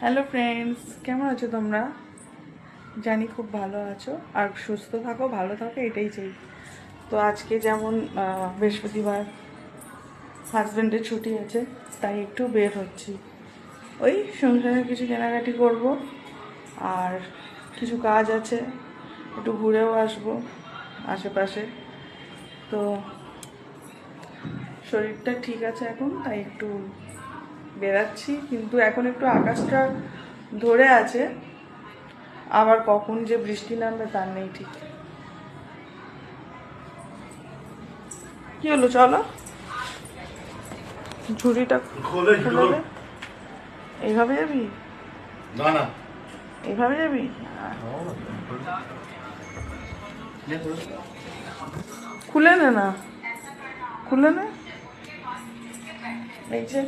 Hello friends, কেমন আছো তোমরা? জানি খুব ভালো আছো আর সুস্থ থাকো, ভালো থাকো, এটাই চাই। তো আজকে যেমন বৃহস্পতিবার, হাজব্যান্ডের ছুটি আছে, তাই একটু বের হচ্ছি। ওই সংসারে কিছু কেনাকাটি করব, আর কিছু কাজ আছে, একটু ঘুরেও আসবো আশেপাশে। তো শরীরটা ঠিক আছে এখন, তাই একটু বেরাচ্ছি। কিন্তু এখন একটু আকাশটা ধরে আছে, আবার কখন যে বৃষ্টি নামবে তার নেই ঠিক। কি হলো, চলো ঝুড়িটা খুলে দে। এইভাবে যাবি? না না এইভাবে যাবি? খুলে নে না, খুলে নে। এই যে